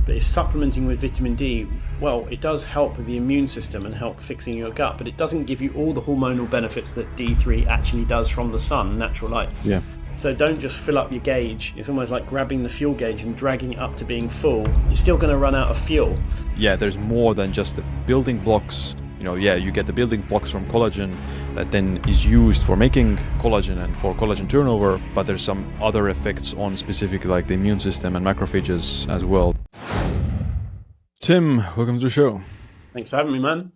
But if supplementing with vitamin D, well, it does help with the immune system and help fixing your gut, but it doesn't give you all the hormonal benefits that D3 actually does from the sun, natural light. Yeah. So don't just fill up your gauge. It's almost like grabbing the fuel gauge and dragging it up to being full. You're still going to run out of fuel. Yeah, there's more than just the building blocks. You get the building blocks from collagen that then is used for making collagen and for collagen turnover, but there's some other effects on specific like the immune system and macrophages as well. Tim, welcome to the show. Thanks for having me, man.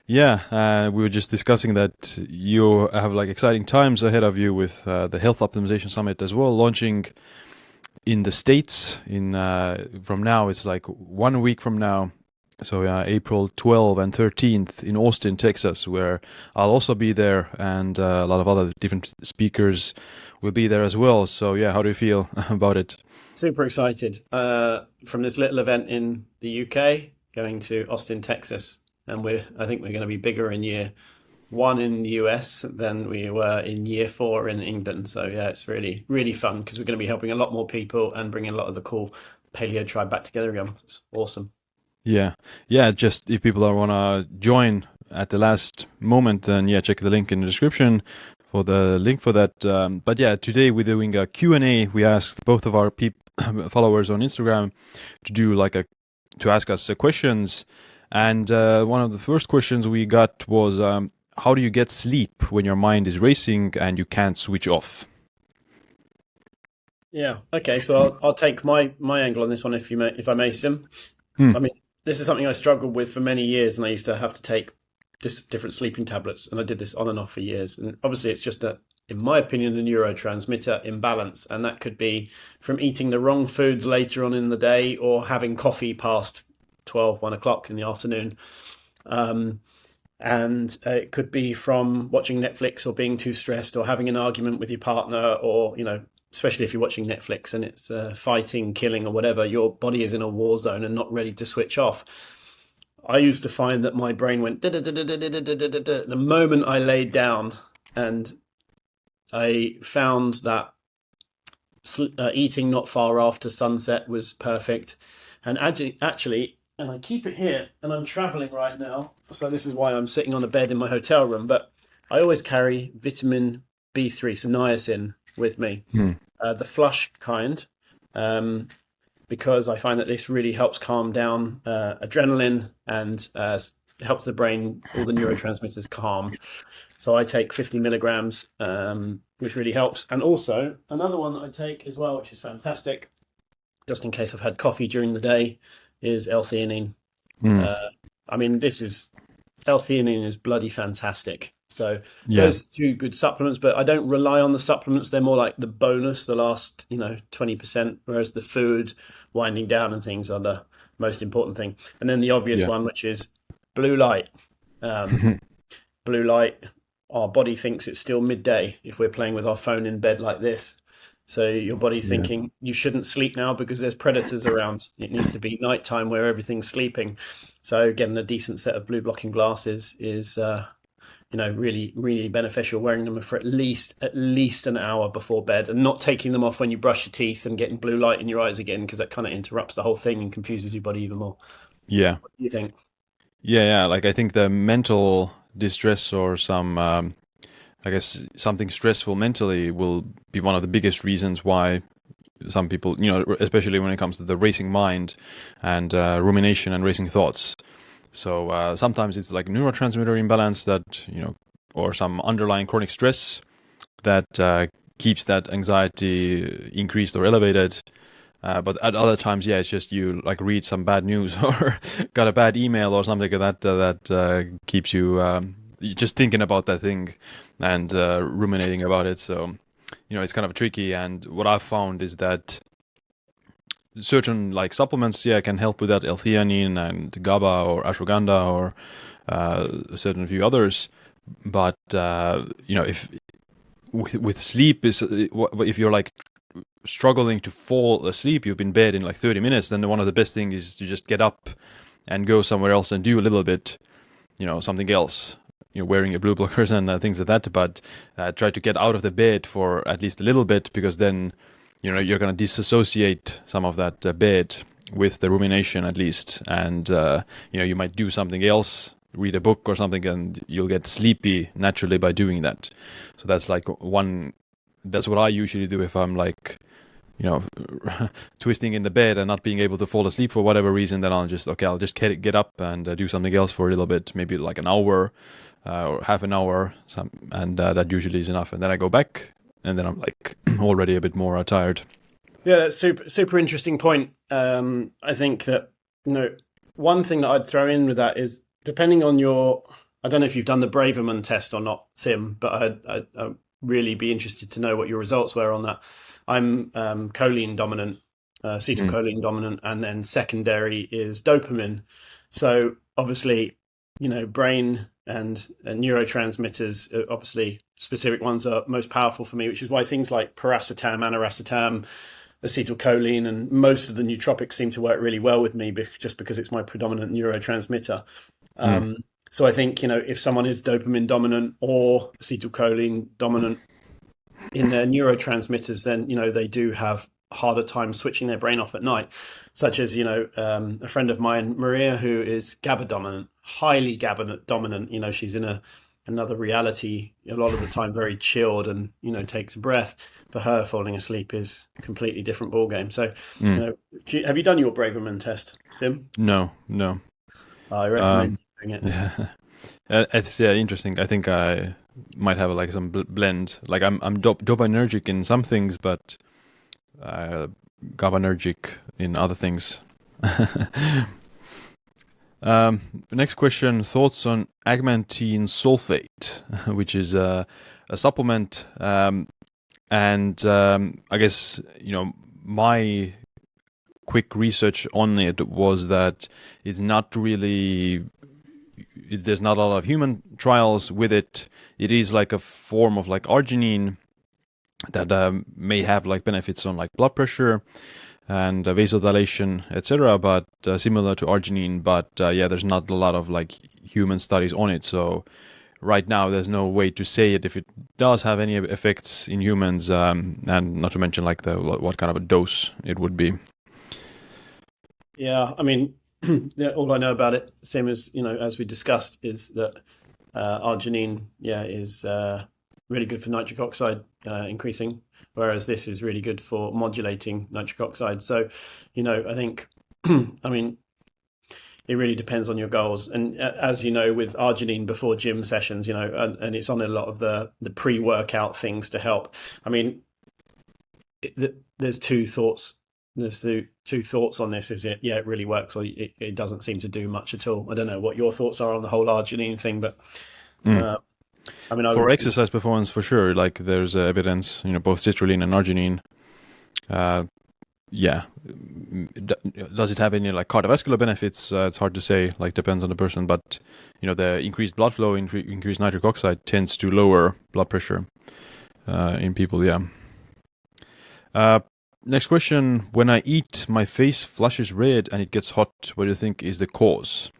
Yeah, we were just discussing that you have like exciting times ahead of you with the Health Optimization Summit as well, launching in the States from now. It's like 1 week from now. So April 12th and 13th in Austin, Texas, where I'll also be there, and a lot of other different speakers will be there as well. So yeah, how do you feel about it? Super excited. From this little event in the UK, going to Austin, Texas, and I think we're going to be bigger in year 1 in the US than we were in year 4 in England. So yeah, it's really, really fun because we're going to be helping a lot more people and bringing a lot of the cool paleo tribe back together again. It's awesome. Yeah. Just if people want to join at the last moment, then yeah, check the link in the description for the link for that. But yeah, today we're doing a Q&A. We asked both of our followers on Instagram to ask us questions, and one of the first questions we got was, how do you get sleep when your mind is racing and you can't switch off? Yeah. Okay. So I'll take my angle on this one, if I may, Siim. I mean, this is something I struggled with for many years, and I used to have to take just different sleeping tablets, and I did this on and off for years. And obviously, it's just in my opinion, a neurotransmitter imbalance, and that could be from eating the wrong foods later on in the day or having coffee past 1 o'clock in the afternoon. And it could be from watching Netflix or being too stressed or having an argument with your partner, or especially if you're watching Netflix and it's fighting, killing, or whatever, your body is in a war zone and not ready to switch off. I used to find that my brain went the moment I laid down, and I found that eating not far after sunset was perfect. And actually, and I keep it here, and I'm traveling right now, so this is why I'm sitting on a bed in my hotel room, but I always carry vitamin B3, so niacin, with me, the flush kind, because I find that this really helps calm down adrenaline and helps the brain, all the neurotransmitters calm. So I take 50 milligrams, which really helps. And also another one that I take as well, which is fantastic, just in case I've had coffee during the day, is L-theanine. L-theanine is bloody fantastic. So those 2 good supplements, but I don't rely on the supplements. They're more like the bonus, the last 20%, whereas the food, winding down and things are the most important thing. And then the obvious one, which is blue light. Blue light, our body thinks it's still midday if we're playing with our phone in bed like this. So your body's thinking you shouldn't sleep now because there's predators around. It needs to be nighttime where everything's sleeping. So getting a decent set of blue blocking glasses is really, really beneficial. Wearing them for at least an hour before bed, and not taking them off when you brush your teeth and getting blue light in your eyes again, because that kind of interrupts the whole thing and confuses your body even more. Yeah. What do you think? Yeah. Like I think the mental distress or some, something stressful mentally will be one of the biggest reasons why some people, especially when it comes to the racing mind and rumination and racing thoughts. So sometimes it's like neurotransmitter imbalance that, or some underlying chronic stress that keeps that anxiety increased or elevated. But at other times, it's just you like read some bad news or got a bad email or something like that keeps you just thinking about that thing and ruminating about it. So, it's kind of tricky. And what I've found is that certain like supplements, can help with that, L-theanine and GABA or ashwagandha or a certain few others. But if with sleep is if you're like struggling to fall asleep, you've been in bed in like 30 minutes, then one of the best things is to just get up and go somewhere else and do a little bit, something else. Wearing your blue blockers and things like that, but try to get out of the bed for at least a little bit, because then you're going to disassociate some of that bed with the rumination at least, and you might do something else, read a book or something, and you'll get sleepy naturally by doing that. So that's like one. That's what I usually do if I'm like, twisting in the bed and not being able to fall asleep for whatever reason. Then I'll just get up and do something else for a little bit, maybe like an hour or half an hour, and that usually is enough. And then I go back, and then I'm like already a bit more tired. Yeah, that's super interesting point. I think that one thing that I'd throw in with that is depending on your. I don't know if you've done the Braverman test or not, Siim, but I'd really be interested to know what your results were on that. I'm choline dominant, acetylcholine dominant, and then secondary is dopamine. So obviously, brain and neurotransmitters, obviously specific ones are most powerful for me, which is why things like piracetam, aniracetam, acetylcholine, and most of the nootropics seem to work really well with me just because it's my predominant neurotransmitter. So I think, if someone is dopamine dominant or acetylcholine dominant in their neurotransmitters, then, they do have harder time switching their brain off at night, such as, a friend of mine, Maria, who is GABA dominant, highly GABA dominant. She's in another reality a lot of the time, very chilled and, takes a breath. For her, falling asleep is a completely different ballgame. So, have you done your Braverman test, Siim? No. I recommend doing it. Yeah. It's interesting. I think I might have like some blend. Like I'm dopaminergic in some things, but GABAergic in other things. Next question: thoughts on agmantine sulfate, which is a supplement, and I guess my quick research on it was that it's not really. There's not a lot of human trials with it. It is like a form of like arginine that may have like benefits on like blood pressure and vasodilation, etc. But similar to arginine, but there's not a lot of like human studies on it. So right now, there's no way to say it if it does have any effects in humans, and not to mention like what kind of a dose it would be. Yeah, I mean, all I know about it, same as as we discussed, is that arginine, is really good for nitric oxide increasing, whereas this is really good for modulating nitric oxide. So, I think, I mean, it really depends on your goals. And as you know, with arginine before gym sessions, and it's on a lot of the pre-workout things to help. I mean, there's two thoughts. There's two thoughts on this. Is it? Yeah, it really works, or it doesn't seem to do much at all. I don't know what your thoughts are on the whole arginine thing, but I mean, for exercise performance, for sure. Like there's evidence, both citrulline and arginine. Does it have any like cardiovascular benefits? It's hard to say. Like depends on the person, but the increased blood flow, increased nitric oxide tends to lower blood pressure in people. Yeah. Next question: when I eat, my face flushes red and it gets hot. What do you think is the cause?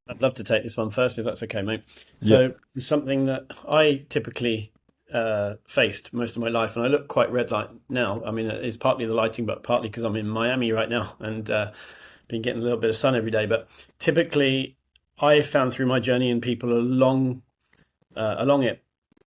I'd love to take this one first, if that's okay, mate. So something that I typically faced most of my life, and I look quite red like now. I mean, it's partly the lighting, but partly because I'm in Miami right now and been getting a little bit of sun every day. But typically, I found through my journey and people along it,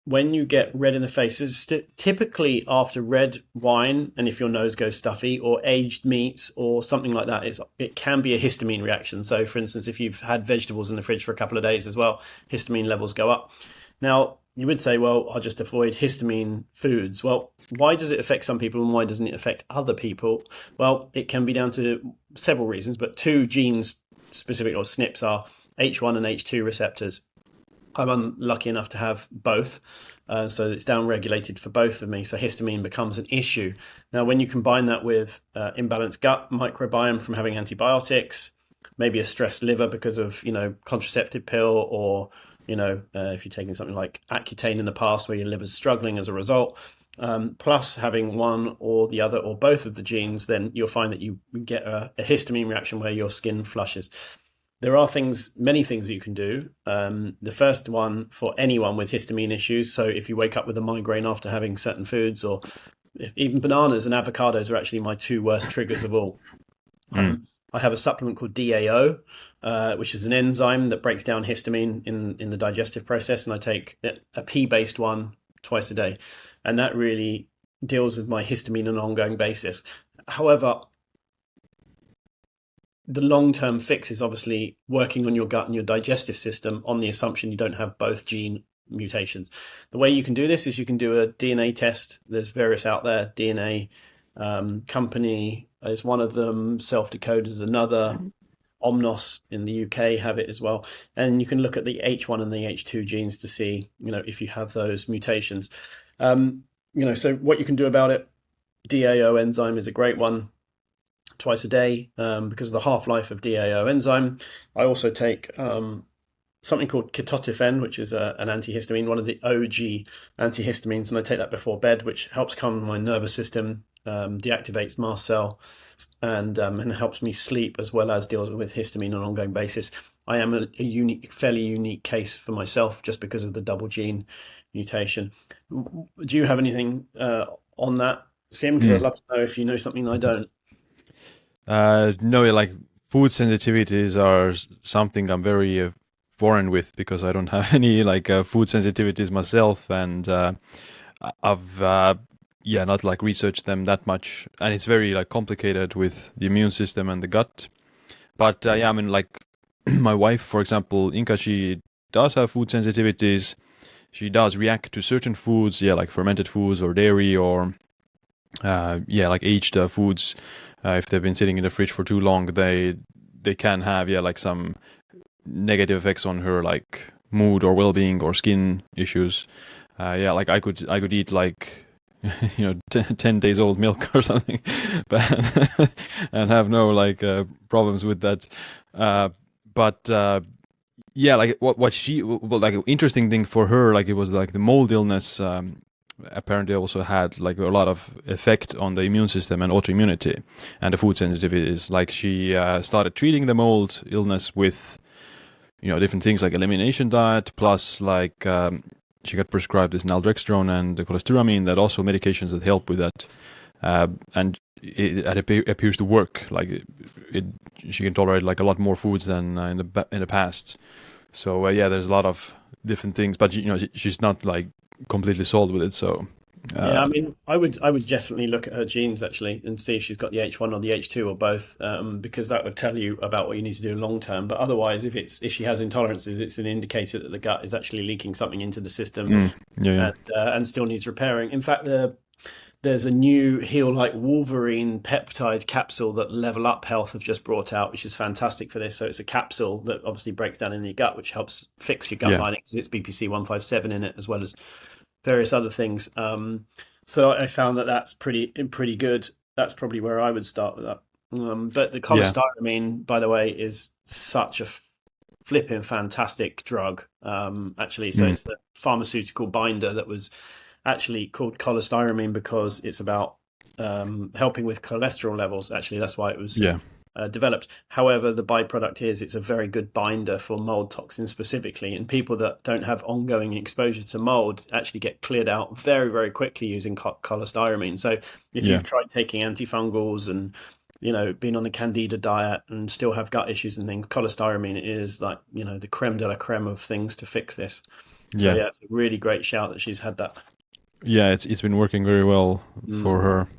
when you get red in the face, it's typically after red wine, and if your nose goes stuffy, or aged meats or something like that, it can be a histamine reaction. So, for instance, if you've had vegetables in the fridge for a couple of days as well, histamine levels go up. Now, you would say, well, I'll just avoid histamine foods. Well, why does it affect some people and why doesn't it affect other people? Well, it can be down to several reasons, but two genes specific, or SNPs, are H1 and H2 receptors. I'm unlucky enough to have both, so it's downregulated for both of me, so histamine becomes an issue. Now, when you combine that with imbalanced gut microbiome from having antibiotics, maybe a stressed liver because of, contraceptive pill, or, if you're taking something like Accutane in the past where your liver's struggling as a result, plus having one or the other or both of the genes, then you'll find that you get a histamine reaction where your skin flushes. There are many things you can do. The first one for anyone with histamine issues, so if you wake up with a migraine after having certain foods, or even bananas and avocados are actually my two worst triggers of all. I have a supplement called DAO, which is an enzyme that breaks down histamine in the digestive process, and I take a pea-based one twice a day, and that really deals with my histamine on an ongoing basis. However, the long-term fix is obviously working on your gut and your digestive system on the assumption you don't have both gene mutations. The way you can do this is you can do a DNA test. There's various out there. DNA company is one of them. Self-Decode is another. Omnos in the UK have it as well. And you can look at the H1 and the H2 genes to see, if you have those mutations. So what you can do about it, DAO enzyme is a great one, twice a day, because of the half-life of DAO enzyme. I also take something called ketotifen, which is an antihistamine, one of the OG antihistamines, and I take that before bed, which helps calm my nervous system, deactivates mast cell, and helps me sleep, as well as deals with histamine on an ongoing basis. I am a fairly unique case for myself just because of the double gene mutation. Do you have anything on that, Siim? Because I'd love to know if you know something I don't. No, like food sensitivities are something I'm very foreign with, because I don't have any food sensitivities myself, and I've not like researched them that much, and it's very like complicated with the immune system and the gut. But I mean, like my wife, for example, Inka, she does have food sensitivities. She does react to certain foods, like fermented foods or dairy or like aged foods. If they've been sitting in the fridge for too long, they can have like some negative effects on her, like mood or well-being or skin issues. Like I could eat like 10 days old milk or something, but and have no problems with that. But like what she, well, like an interesting thing for her, like it was like the mold illness apparently also had like a lot of effect on the immune system and autoimmunity and the food sensitivities. Like she started treating the mold illness with different things like elimination diet, plus like she got prescribed this naltrexone and the cholestyramine, that also medications that help with that, and it appears to work. Like she can tolerate like a lot more foods than in the past. So there's a lot of different things, but she's not like completely sold with it. So I mean, I would definitely look at her genes actually and see if she's got the H1 or the H2 or both, because that would tell you about what you need to do long term. But otherwise, if she has intolerances, it's an indicator that the gut is actually leaking something into the system and still needs repairing. In fact, there's a new Heal Like Wolverine peptide capsule that Level Up Health have just brought out, which is fantastic for this. So it's a capsule that obviously breaks down in your gut, which helps fix your gut lining, because it's BPC 157 in it, as well as various other things. So I found that that's pretty good. That's probably where I would start with that. But the cholestyramine, by the way, is such a flipping fantastic drug, actually. So it's the pharmaceutical binder that was actually called cholestyramine because it's about helping with cholesterol levels. Actually, that's why it was developed. However, the byproduct is it's a very good binder for mold toxins specifically, and people that don't have ongoing exposure to mold actually get cleared out very, very quickly using cholestyramine. So if you've tried taking antifungals and been on the candida diet and still have gut issues and things, cholestyramine is like the creme de la creme of things to fix this. So it's a really great shout that she's had that. It's been working very well for her.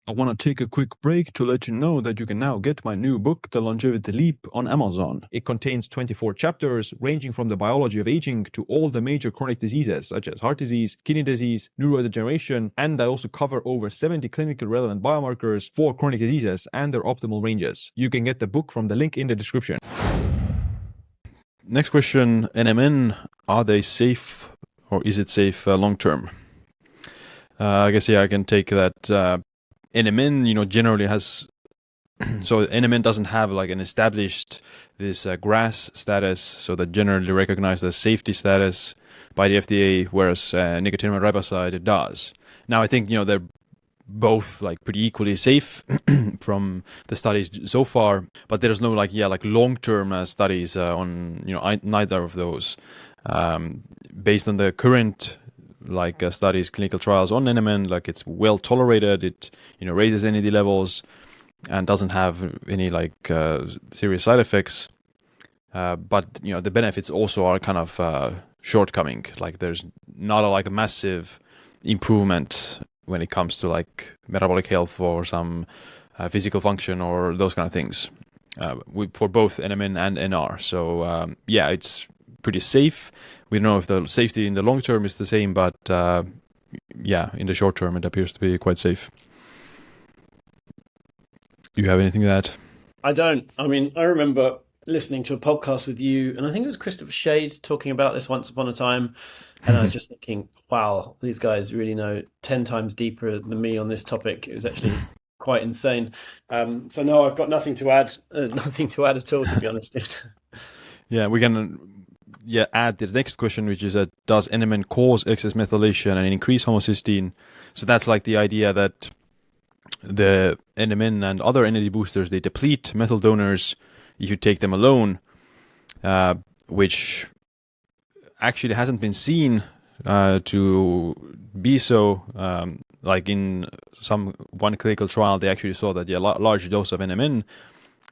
I want to take a quick break to let you know that you can now get my new book, The Longevity Leap, on Amazon. It contains 24 chapters ranging from the biology of aging to all the major chronic diseases such as heart disease, kidney disease, neurodegeneration, and I also cover over 70 clinically relevant biomarkers for chronic diseases and their optimal ranges. You can get the book from the link in the description. Next question, NMN, are they safe or is it safe long term? I guess I can take that. NMN, generally has, so NMN doesn't have like an established this GRAS status, so that generally recognized as safety status by the FDA, whereas nicotinamide riboside does. Now I think they're both like pretty equally safe from the studies so far, but there's no long-term studies on neither of those. Based on the current like studies, clinical trials on NMN. Like it's well tolerated. It raises energy levels and doesn't have any like serious side effects. But the benefits also are kind of shortcoming. Like there's not like a massive improvement when it comes to like metabolic health or some physical function or those kind of things for both NMN and NR. So yeah, it's pretty safe. We don't know if the safety in the long term is the same, but yeah, in the short term it appears to be quite safe. Do you have anything to add? I don't. I mean, I remember listening to a podcast with you, and I think it was Christopher Shade talking about this once upon a time. And I was just thinking, wow, these guys really know 10 times deeper than me on this topic. It was actually quite insane. So no, I've got nothing to add, nothing to add at all, to be honest. Yeah, we can add the next question, which is does NMN cause excess methylation and increase homocysteine? So that's like the idea that the NMN and other energy boosters, they deplete methyl donors if you take them alone, which actually hasn't been seen to be so. Like in one clinical trial, they actually saw that a large dose of NMN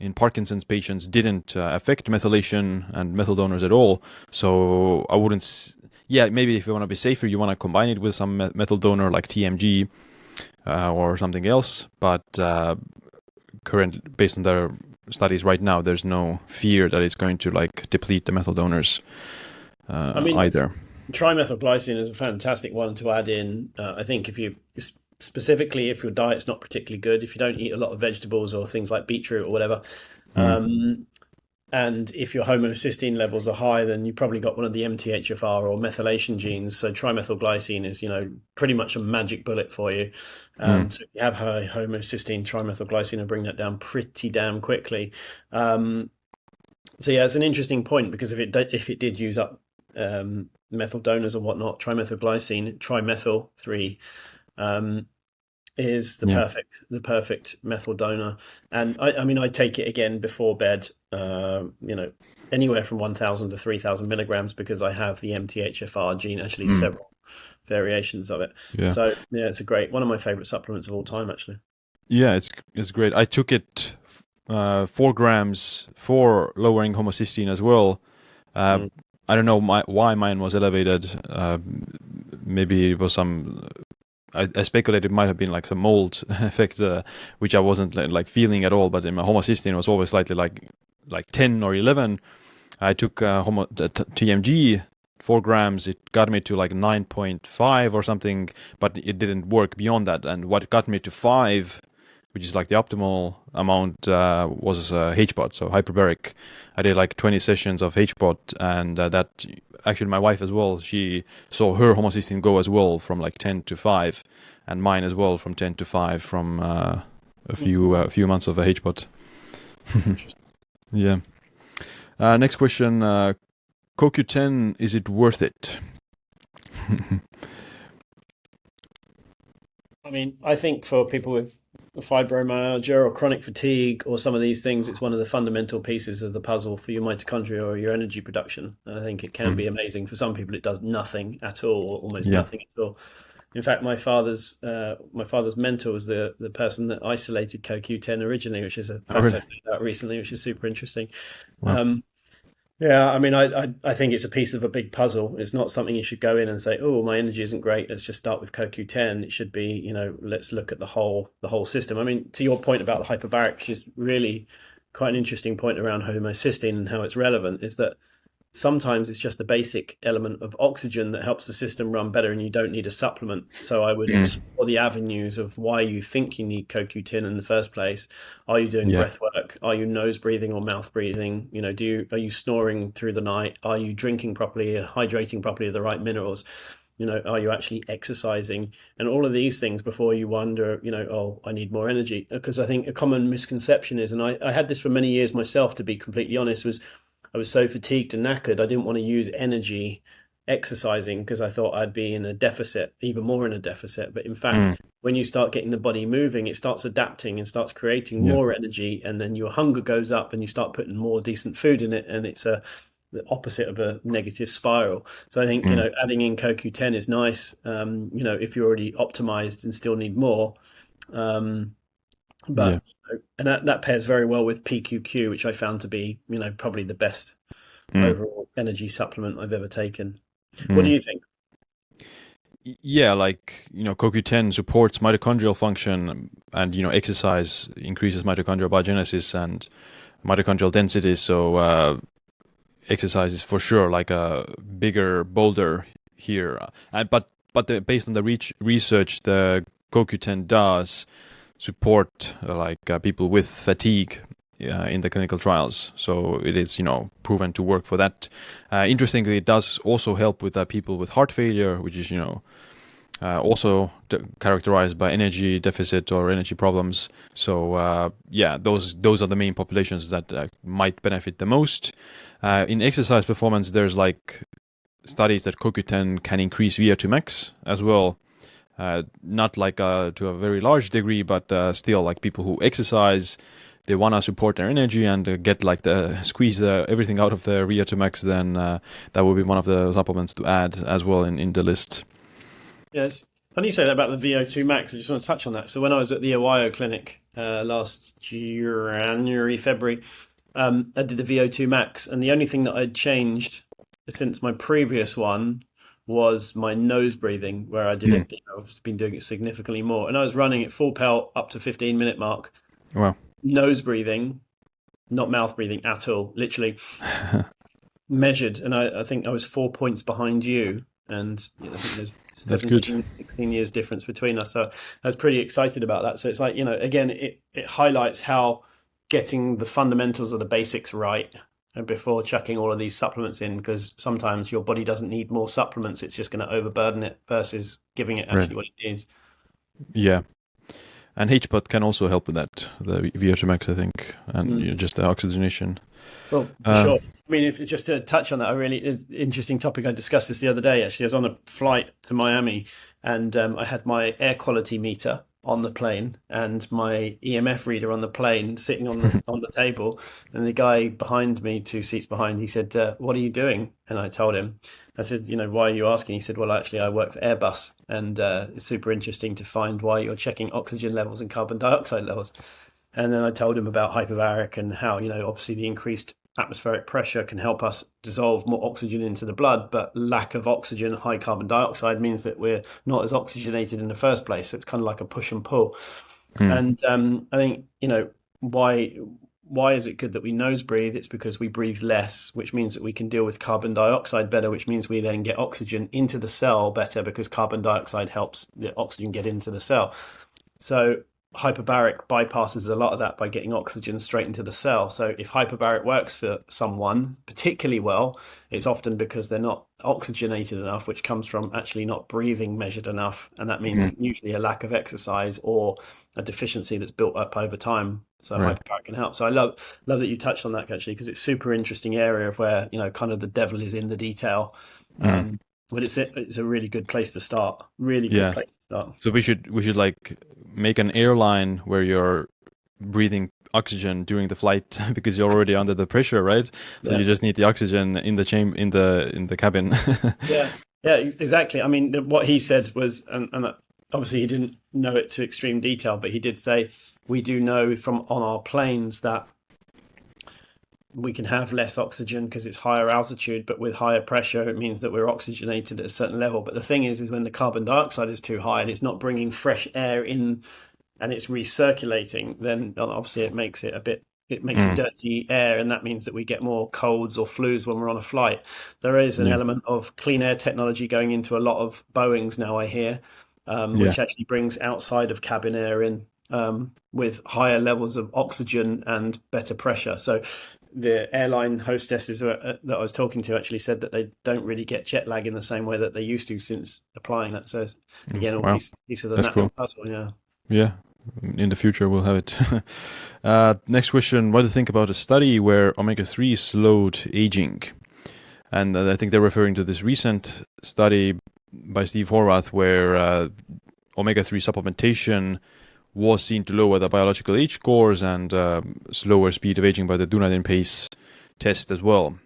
in Parkinson's patients didn't affect methylation and methyl donors at all. So I wouldn't. Yeah, maybe if you want to be safer, you want to combine it with some methyl donor like TMG or something else. But based on their studies right now, there's no fear that it's going to like deplete the methyl donors either. Trimethylglycine is a fantastic one to add in. I think specifically if your diet's not particularly good, if you don't eat a lot of vegetables or things like beetroot or whatever, and if your homocysteine levels are high, then you probably got one of the MTHFR or methylation genes. So trimethylglycine is, pretty much a magic bullet for you. So if you have high homocysteine, trimethylglycine will bring that down pretty damn quickly. So yeah, it's an interesting point, because if it did use up methyl donors or whatnot, trimethylglycine, trimethyl 3, is the perfect methyl donor. And I mean, I take it again before bed, anywhere from 1,000 to 3,000 milligrams, because I have the MTHFR gene, actually several variations of it. Yeah. So yeah, it's one of my favorite supplements of all time, actually. Yeah, it's great. I took it 4 grams for lowering homocysteine as well. I don't know why mine was elevated. Maybe it was some. I speculate it might have been like some mold effect, which I wasn't like feeling at all. But in my homocysteine was always slightly like 10 or 11. I took TMG 4 grams. It got me to like 9.5 or something, but it didn't work beyond that. And what got me to 5, which is like the optimal amount, was HPOT, so hyperbaric. I did like 20 sessions of HPOT, and that actually my wife as well, she saw her homocysteine go as well from like 10 to 5, and mine as well from 10 to 5 from a few months of a HPOT. Yeah. Next question, CoQ10, is it worth it? I mean, I think for people with fibromyalgia or chronic fatigue or some of these things, it's one of the fundamental pieces of the puzzle for your mitochondria or your energy production. And I think it can be amazing. For some people, it does nothing at all, or almost nothing at all. In fact, my father's mentor was the person that isolated CoQ10 originally, which is a fact I found out recently, which is super interesting. Wow. Yeah, I mean, I think it's a piece of a big puzzle. It's not something you should go in and say, "Oh, my energy isn't great. Let's just start with CoQ10." It should be, let's look at the whole system. I mean, to your point about the hyperbaric, which is really quite an interesting point around homocysteine and how it's relevant, is that sometimes it's just the basic element of oxygen that helps the system run better, and you don't need a supplement. So I would explore the avenues of why you think you need CoQ10 in the first place. Are you doing breath work? Are you nose breathing or mouth breathing? Are you snoring through the night? Are you drinking properly, hydrating properly, the right minerals? Are you actually exercising? And all of these things before you wonder, oh, I need more energy. Because I think a common misconception is, and I had this for many years myself, to be completely honest, was I was so fatigued and knackered, I didn't want to use energy exercising because I thought I'd be in a deficit, even more in a deficit. But in fact, when you start getting the body moving, it starts adapting and starts creating more energy, and then your hunger goes up and you start putting more decent food in it. And it's the opposite of a negative spiral. So I think, Mm. adding in CoQ10 is nice, if you're already optimized and still need more. Um, Yeah. but and that pairs very well with PQQ, which I found to be, probably the best Mm. overall energy supplement I've ever taken. What do Mm. you think? Yeah, like, CoQ10 supports mitochondrial function, and exercise increases mitochondrial biogenesis and mitochondrial density. So exercise is for sure like a bigger boulder here. Based on the research, the CoQ10 does support people with fatigue in the clinical trials. So it is, proven to work for that. Interestingly, it does also help with people with heart failure, which is, also characterized by energy deficit or energy problems. So yeah, those are the main populations that might benefit the most. In exercise performance, there's like studies that CoQ10 can increase VO2 max as well. Not like to a very large degree, but still, like people who exercise, they want to support their energy and get like squeeze everything out of their VO2 max. Then that would be one of the supplements to add as well in the list. Yes. Funny you say that about the VO2 max. I just want to touch on that. So when I was at the Ohio clinic last January, February, I did the VO2 max, and the only thing that I'd changed since my previous one was my nose breathing, where I did Mm. it. I've been doing it significantly more, and I was running at full pelt up to 15-minute mark. Wow. Nose breathing, not mouth breathing at all. Literally measured, and I think I was 4 points behind you. And I think there's That's good. 16 years difference between us. So I was pretty excited about that. So it's like, again, it highlights how getting the fundamentals or the basics right and before chucking all of these supplements in, because sometimes your body doesn't need more supplements. It's just going to overburden it versus giving it Right. actually what it needs. Yeah. And HPOT can also help with that, the VO2 max, I think, and Mm. just the oxygenation. Well, for sure. I mean, if just to touch on that, a really interesting topic. I discussed this the other day. Actually, I was on a flight to Miami, and I had my air quality meter on the plane and my EMF reader on the plane, sitting on the table. And the guy behind me, 2 seats behind, he said, "What are you doing?" And I told him. I said, "Why are you asking?" He said, "Well, actually, I work for Airbus, and it's super interesting to find why you're checking oxygen levels and carbon dioxide levels." And then I told him about hyperbaric and how, obviously the increased atmospheric pressure can help us dissolve more oxygen into the blood, but lack of oxygen, high carbon dioxide, means that we're not as oxygenated in the first place. So it's kind of like a push and pull. Mm. And I think, why is it good that we nose breathe? It's because we breathe less, which means that we can deal with carbon dioxide better, which means we then get oxygen into the cell better, because carbon dioxide helps the oxygen get into the cell. So hyperbaric bypasses a lot of that by getting oxygen straight into the cell. So if hyperbaric works for someone particularly well, it's often because they're not oxygenated enough, which comes from actually not breathing measured enough. And that means usually a lack of exercise or a deficiency that's built up over time. So Right. hyperbaric can help. So I love that you touched on that, actually, because it's super interesting area of where, kind of the devil is in the detail. Mm. But it's a really good place to start. Really good Yeah. place to start. So we should like make an airline where you're breathing oxygen during the flight because you're already under the pressure, right? So Yeah. you just need the oxygen in the in the cabin. Yeah, yeah, exactly. I mean, what he said was, and obviously he didn't know it to extreme detail, but he did say we do know from on our planes that we can have less oxygen because it's higher altitude, but with higher pressure, it means that we're oxygenated at a certain level. But the thing is when the carbon dioxide is too high and it's not bringing fresh air in and it's recirculating, then obviously it makes it dirty air, and that means that we get more colds or flus when we're on a flight. There is an Yeah. element of clean air technology going into a lot of Boeings now, I hear, Yeah. which actually brings outside of cabin air in, with higher levels of oxygen and better pressure. So the airline hostesses that I was talking to actually said that they don't really get jet lag in the same way that they used to since applying that. So again, all Wow. piece of the That's natural cool. puzzle. Yeah. Yeah. In the future, we'll have it. Next question. What do you think about a study where omega-3 slowed aging? And I think they're referring to this recent study by Steve Horvath where omega-3 supplementation was seen to lower the biological age scores and slower speed of aging by the Dunedin pace test as well.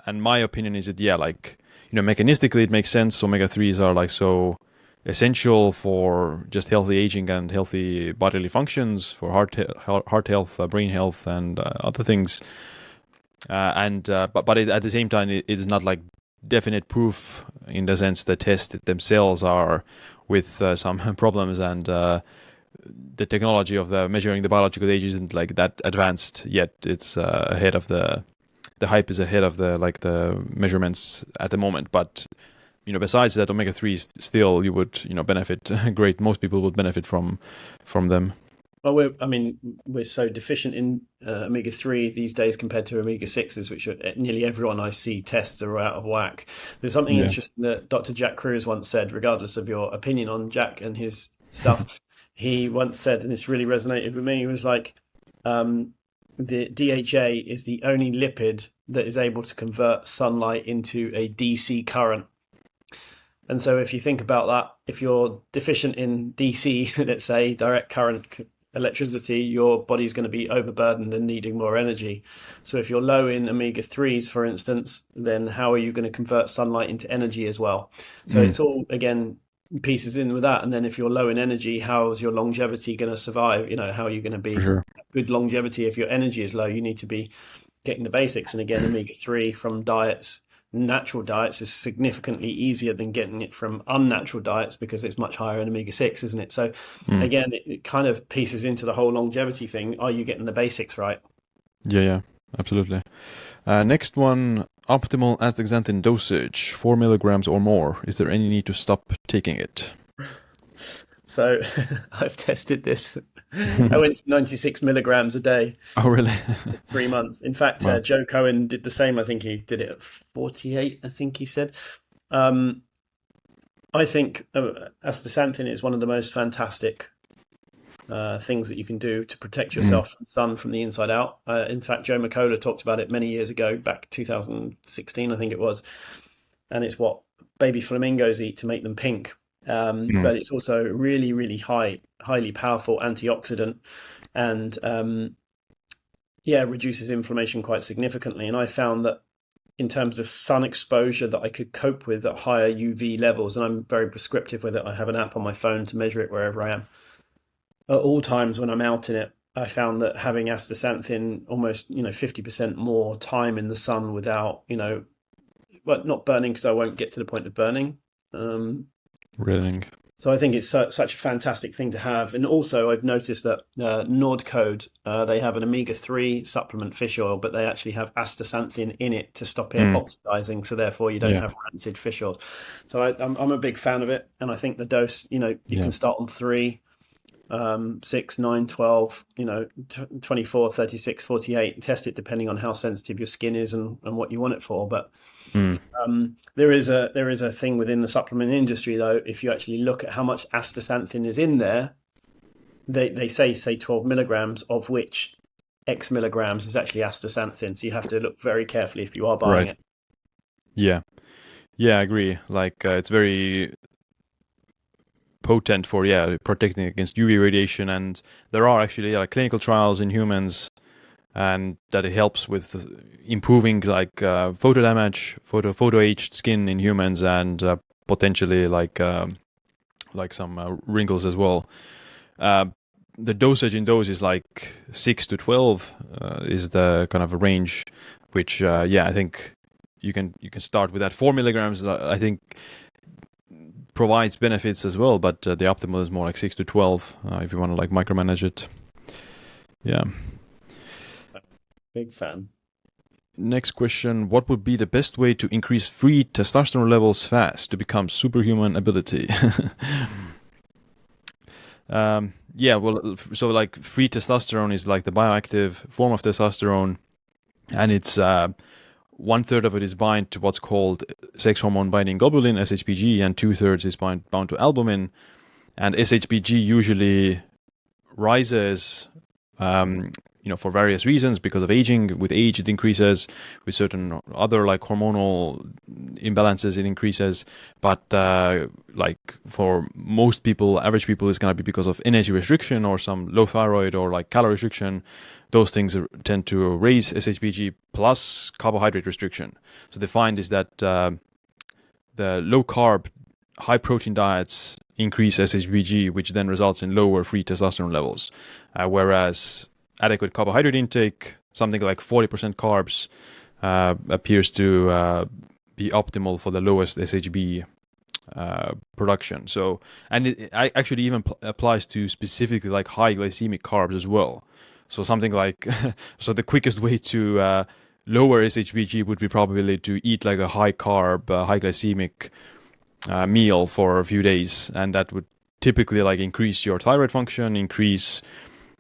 And my opinion is that, yeah, like, mechanistically it makes sense. Omega-3s are like so essential for just healthy aging and healthy bodily functions, for heart health, brain health, and other things. But at the same time, it is not like definite proof in the sense the tests themselves are with some problems, and the technology of measuring the biological age isn't like that advanced yet. It's ahead of the hype is ahead of the measurements at the moment. But besides that, omega-3s still you would benefit great. Most people would benefit from them. Well, we're so deficient in omega-3 these days compared to omega-6s, which nearly everyone I see tests are out of whack. There's something interesting that Dr. Jack Kruse once said, regardless of your opinion on Jack and his stuff. He once said, and it's really resonated with me, he was like, the DHA is the only lipid that is able to convert sunlight into a DC current. And so if you think about that, if you're deficient in DC, let's say direct current electricity, your body's going to be overburdened and needing more energy. So if you're low in omega-3s, for instance, then how are you going to convert sunlight into energy as well? So it's all, again, pieces in with that. And then if you're low in energy, how's your longevity going to survive? How are you going to be good longevity if your energy is low? You need to be getting the basics. And again, omega-3 from diets, natural diets, is significantly easier than getting it from unnatural diets because it's much higher in omega-6, isn't it? So again, it kind of pieces into the whole longevity thing. Are you getting the basics right? Yeah, absolutely. Next one, optimal astaxanthin dosage, 4 milligrams or more. Is there any need to stop taking it? So I've tested this. I went to 96 milligrams a day. Oh, really? 3 months. In fact, wow. Joe Cohen did the same. I think he did it at 48, I think he said. I think astaxanthin is one of the most fantastic things that you can do to protect yourself from the sun from the inside out. In fact, Joe McCullough talked about it many years ago, back 2016, I think it was. And it's what baby flamingos eat to make them pink. But it's also really, really highly powerful antioxidant, and reduces inflammation quite significantly. And I found that in terms of sun exposure that I could cope with at higher UV levels, and I'm very prescriptive with it. I have an app on my phone to measure it wherever I am. At all times when I'm out in it, I found that having astaxanthin almost 50% more time in the sun without not burning, because I won't get to the point of burning. Really? So I think it's such a fantastic thing to have. And also I've noticed that Nordcode, they have an omega-3 supplement fish oil, but they actually have astaxanthin in it to stop it oxidizing. So therefore you don't have rancid fish oils. So I'm a big fan of it. And I think the dose, you can start on 3, 6, 9, 12, 24, 36, 48, test it depending on how sensitive your skin is and what you want it for. But there is a thing within the supplement industry, though. If you actually look at how much astaxanthin is in there, they say 12 milligrams, of which X milligrams is actually astaxanthin. So you have to look very carefully if you are buying it. Yeah, I agree. Like it's very potent for protecting against UV radiation, and there are actually clinical trials in humans, and that it helps with improving photo damage, photo aged skin in humans, and potentially some wrinkles as well. The dosage in those is 6 to 12 is the kind of a range, which I think you can start with that. 4 milligrams I think provides benefits as well, but the optimal is more 6 to 12 if you want to micromanage it. Yeah. Big fan. Next question, what would be the best way to increase free testosterone levels fast to become superhuman ability? So free testosterone is the bioactive form of testosterone, and it's 1/3 of it is bind to what's called sex hormone binding globulin, SHBG, and 2/3 is bound to albumin. And SHBG usually rises for various reasons, because of aging. With age, it increases. With certain other like hormonal imbalances, it increases. But like for most people, average people, it's going to be because of energy restriction or some low thyroid or like calorie restriction. Those things tend to raise SHBG plus carbohydrate restriction. So they find is that the low carb, high protein diets increase SHBG, which then results in lower free testosterone levels. Whereas adequate carbohydrate intake, something like 40% carbs, appears to be optimal for the lowest SHB production. So, and it actually even applies to specifically like high glycemic carbs as well. So something like, so the quickest way to lower SHBG would be probably to eat like a high carb, high glycemic meal for a few days, and that would typically like increase your thyroid function, increase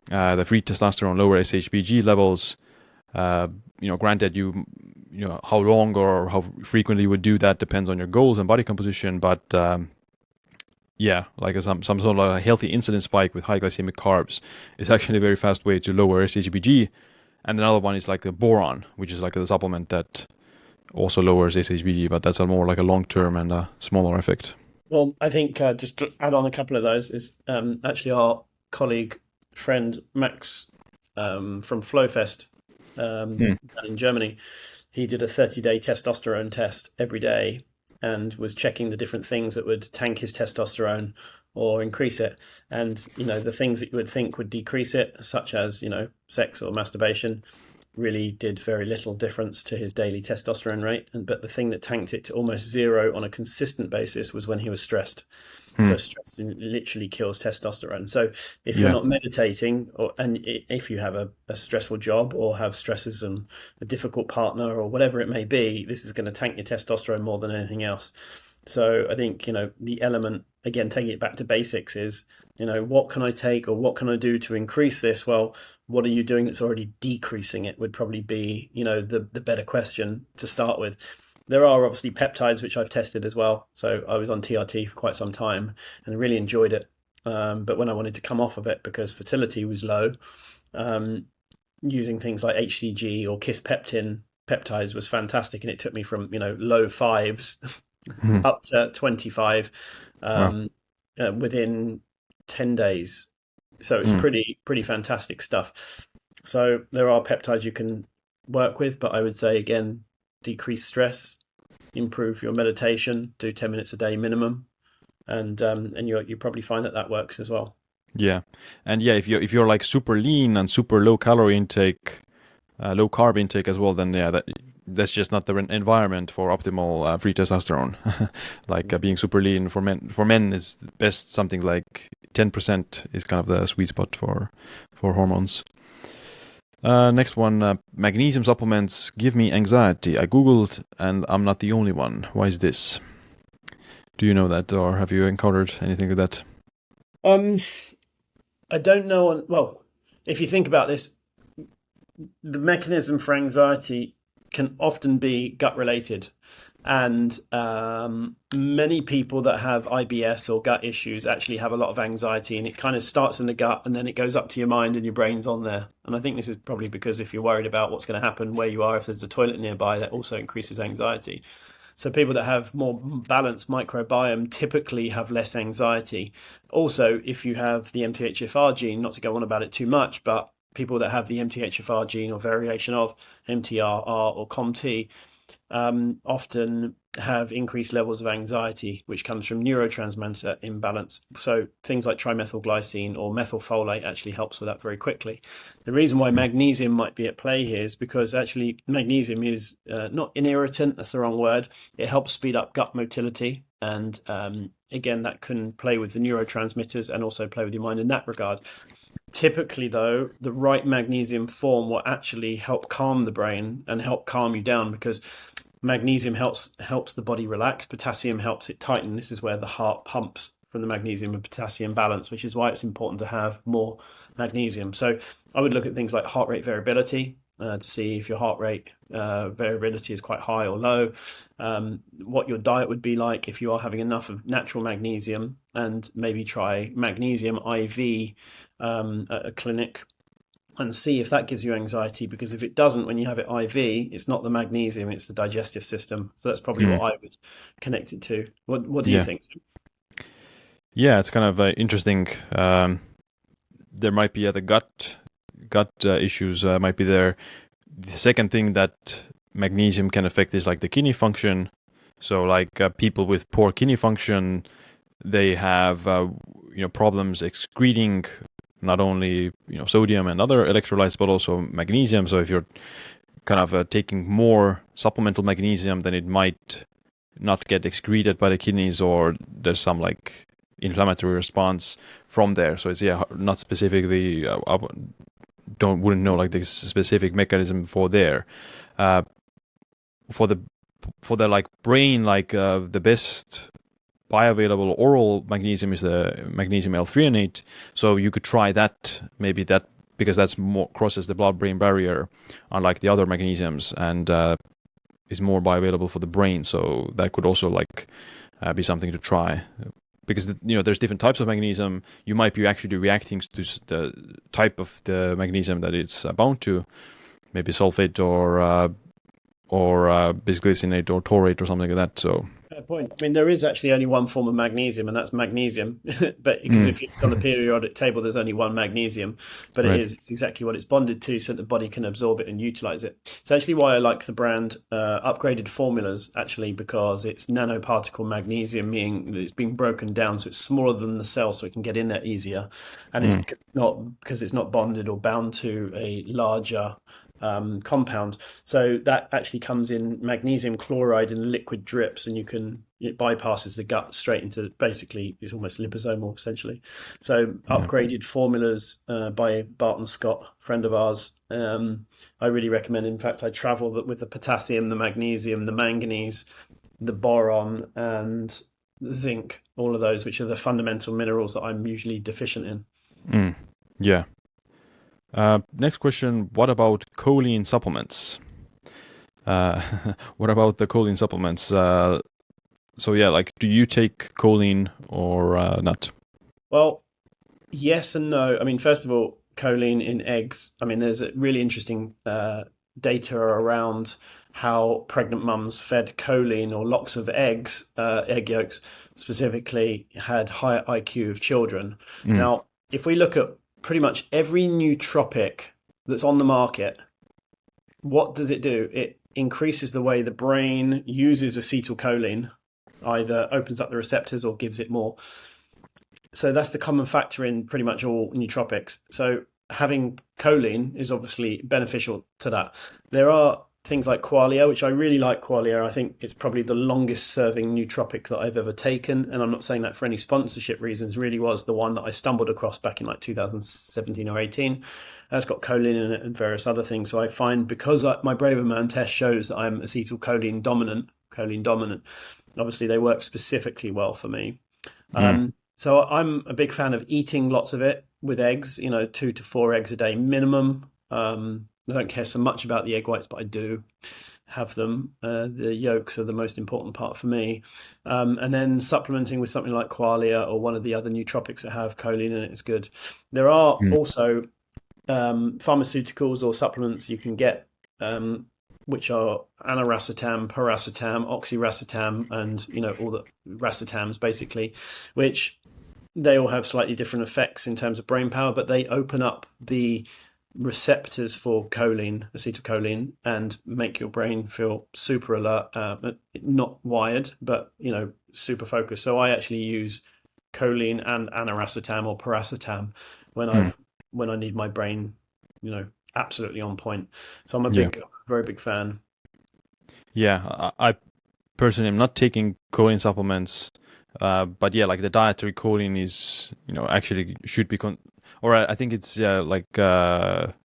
the free testosterone, lower SHBG levels. Granted, how long or how frequently you would do that depends on your goals and body composition, but yeah, like some sort of a healthy insulin spike with high glycemic carbs is actually a very fast way to lower SHBG. And another one is like the boron, which is like a supplement that also lowers SHBG, but that's a more like a long-term and a smaller effect. Well, I think just to add on a couple of those is actually our colleague, friend Max from Flowfest Hmm. down in Germany. He did a 30-day testosterone test every day and was checking the different things that would tank his testosterone or increase it. And, the things that you would think would decrease it, such as, sex or masturbation, really did very little difference to his daily testosterone rate. But the thing that tanked it to almost zero on a consistent basis was when he was stressed. Hmm. So stress literally kills testosterone. So if you're Yeah. not meditating, and if you have a stressful job or have stresses and a difficult partner or whatever it may be, this is going to tank your testosterone more than anything else. So I think, the element, again, taking it back to basics is, what can I take or what can I do to increase this? Well, what are you doing that's already decreasing it would probably be, the better question to start with. There are obviously peptides, which I've tested as well. So I was on TRT for quite some time and really enjoyed it. But when I wanted to come off of it because fertility was low, um, using things like HCG or kisspeptin peptides was fantastic. And it took me from, low fives Hmm. up to 25 Wow. within 10 days. So it's Hmm. pretty fantastic stuff. So there are peptides you can work with, but I would say again, decrease stress, improve your meditation, do 10 minutes a day minimum, and you probably find that works as well. Yeah, and yeah, if you're like super lean and super low calorie intake, low carb intake as well, then yeah, that's just not the environment for optimal free testosterone. Like being super lean for men is best something like 10% is kind of the sweet spot for hormones. Next one, magnesium supplements give me anxiety. I googled and I'm not the only one. Why is this? Do you know that, or have you encountered anything like that? Um, I don't know. Well, if you think about this, the mechanism for anxiety can often be gut related. And many people that have IBS or gut issues actually have a lot of anxiety, and it kind of starts in the gut and then it goes up to your mind and your brain's on there. And I think this is probably because if you're worried about what's going to happen where you are, if there's a toilet nearby, that also increases anxiety. So people that have more balanced microbiome typically have less anxiety. Also, if you have the MTHFR gene, not to go on about it too much, but people that have the MTHFR gene or variation of MTRR or COMT often have increased levels of anxiety, which comes from neurotransmitter imbalance. So things like trimethylglycine or methylfolate actually helps with that very quickly. The reason why magnesium might be at play here is because actually magnesium is not an irritant, that's the wrong word. It helps speed up gut motility. And again, that can play with the neurotransmitters and also play with your mind in that regard. Typically, though, the right magnesium form will actually help calm the brain and help calm you down because magnesium helps the body relax. Potassium helps it tighten. This is where the heart pumps from the magnesium and potassium balance, which is why it's important to have more magnesium. So I would look at things like heart rate variability to see if your heart rate variability is quite high or low. What your diet would be like if you are having enough of natural magnesium, and maybe try magnesium IV at a clinic and see if that gives you anxiety. Because if it doesn't, when you have it IV, it's not the magnesium, it's the digestive system. So that's probably Mm. what I would connect it to. What do you Yeah. think? Yeah, it's kind of interesting. There might be other gut issues might be there. The second thing that magnesium can affect is like the kidney function. So like people with poor kidney function, they have problems excreting not only sodium and other electrolytes but also magnesium. So if you're kind of taking more supplemental magnesium, then it might not get excreted by the kidneys, or there's some like inflammatory response from there. So it's not specifically I wouldn't know like the specific mechanism for there. Uh, for the like brain, like the best bioavailable oral magnesium is the magnesium L-threonate. So you could try that, maybe that, because that's more crosses the blood-brain barrier, unlike the other magnesiums, and is more bioavailable for the brain. So that could also like be something to try. Because there's different types of magnesium. You might be actually reacting to the type of the magnesium that it's bound to, maybe sulfate or bisglycinate or taurate or something like that. So Fair point. I mean, there is actually only one form of magnesium, and that's magnesium. But because mm, if you look on the periodic table, there's only one magnesium, but right. it's exactly what it's bonded to, so the body can absorb it and utilize it. It's actually why I like the brand Upgraded Formulas, actually, because it's nanoparticle magnesium, meaning that it's being broken down, so it's smaller than the cell, so it can get in there easier, and it's Mm, not because it's not bonded or bound to a larger compound. So that actually comes in magnesium chloride in liquid drips, and it bypasses the gut straight into, basically it's almost liposomal essentially. So yeah. Upgraded Formulas by Barton Scott, friend of ours. I really recommend. In fact, I travel with the potassium, the magnesium, the manganese, the boron, and the zinc. All of those, which are the fundamental minerals that I'm usually deficient in. Mm, yeah. Next question: what about choline supplements? Uh, what about the choline supplements? So yeah, like, do you take choline or not? Well, yes and no. I mean, first of all, choline in eggs. I mean, there's a really interesting data around how pregnant mums fed choline or lots of eggs, egg yolks specifically, had higher IQ of children. Mm, Now, if we look at pretty much every nootropic that's on the market, what does it do? It increases the way the brain uses acetylcholine, either opens up the receptors or gives it more. So that's the common factor in pretty much all nootropics. So having choline is obviously beneficial to that. There are things like qualia, which I really like. Qualia, I think it's probably the longest serving nootropic that I've ever taken, and I'm not saying that for any sponsorship reasons. Really was the one that I stumbled across back in like 2017 or 18. It's got choline in it and various other things. So I find, because my Braverman test shows that I'm acetylcholine dominant, choline dominant, obviously they work specifically well for me. mm, So I'm a big fan of eating lots of it with eggs, 2 to 4 eggs a day minimum. I don't care so much about the egg whites, but I do have them. The yolks are the most important part for me. And then supplementing with something like qualia or one of the other nootropics that have choline in it is good. There are mm, also pharmaceuticals or supplements you can get, which are aniracetam, piracetam, oxiracetam, and all the racetams basically, which they all have slightly different effects in terms of brain power, but they open up the receptors for choline, acetylcholine, and make your brain feel super alert, not wired, but super focused. So I actually use choline and aniracetam or paracetam when mm, I need my brain, absolutely on point. So I'm a yeah. very big fan. Yeah, I personally am not taking choline supplements, but yeah, like the dietary choline is, actually should be or I think it's like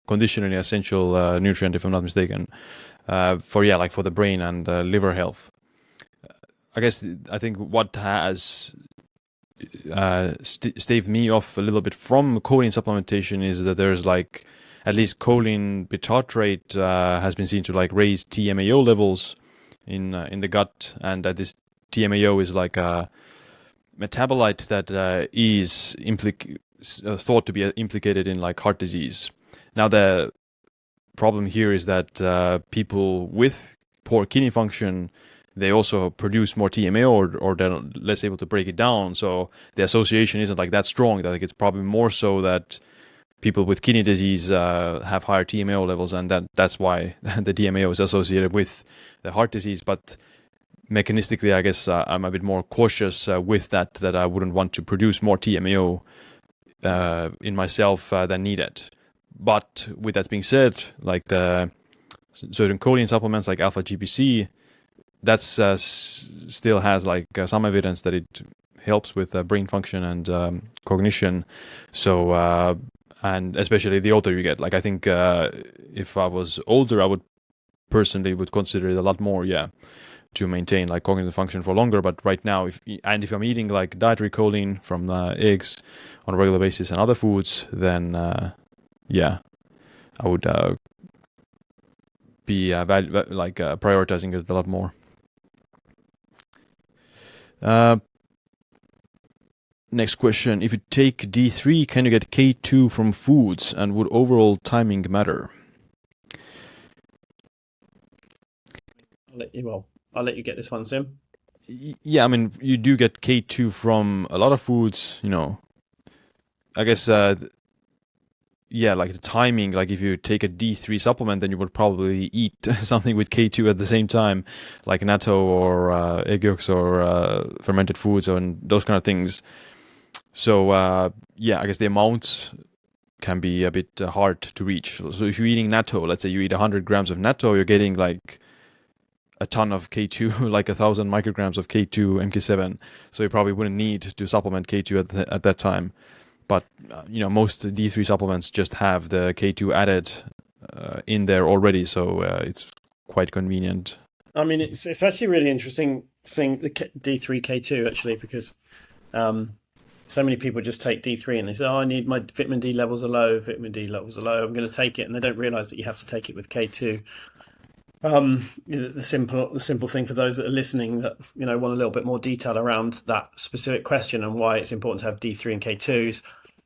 conditionally essential nutrient, if I'm not mistaken, for the brain and liver health. I think what has staved me off a little bit from choline supplementation is that there's like at least choline bitartrate has been seen to like raise TMAO levels in the gut, and that this TMAO is like a metabolite that is thought to be implicated in like heart disease. Now the problem here is that people with poor kidney function, they also produce more TMAO, or they're less able to break it down. So the association isn't like that strong. I think it's probably more so that people with kidney disease have higher TMAO levels, and that's why the DMAO is associated with the heart disease. But mechanistically, I guess I'm a bit more cautious with that I wouldn't want to produce more TMAO in myself than needed. But with that being said, like the certain choline supplements like alpha GPC, that's still has like some evidence that it helps with brain function and cognition. So and especially the older you get, like I think if I was older, I would personally would consider it a lot more, to maintain like cognitive function for longer. But right now, if I'm eating like dietary choline from eggs on a regular basis and other foods, then I would be prioritizing it a lot more. Next question: if you take D3, can you get K2 from foods, and would overall timing matter? I'll let you get this one, Siim. Yeah, I mean, you do get K2 from a lot of foods, I guess, like the timing, like if you take a D3 supplement, then you would probably eat something with K2 at the same time, like natto or egg yolks or fermented foods and those kind of things. So, I guess the amounts can be a bit hard to reach. So if you're eating natto, let's say you eat 100 grams of natto, you're getting like a ton of K2, like 1,000 micrograms of K2 MK7. So you probably wouldn't need to supplement K2 at that time. But most D3 supplements just have the K2 added in there already, so it's quite convenient. I mean, it's actually a really interesting thing, the D3 K2 actually, because so many people just take D3 and they say, "Oh, I need my vitamin D levels are low. Vitamin D levels are low. I'm going to take it," and they don't realize that you have to take it with K2. The simple thing for those that are listening that want a little bit more detail around that specific question and why it's important to have D3 and K2s.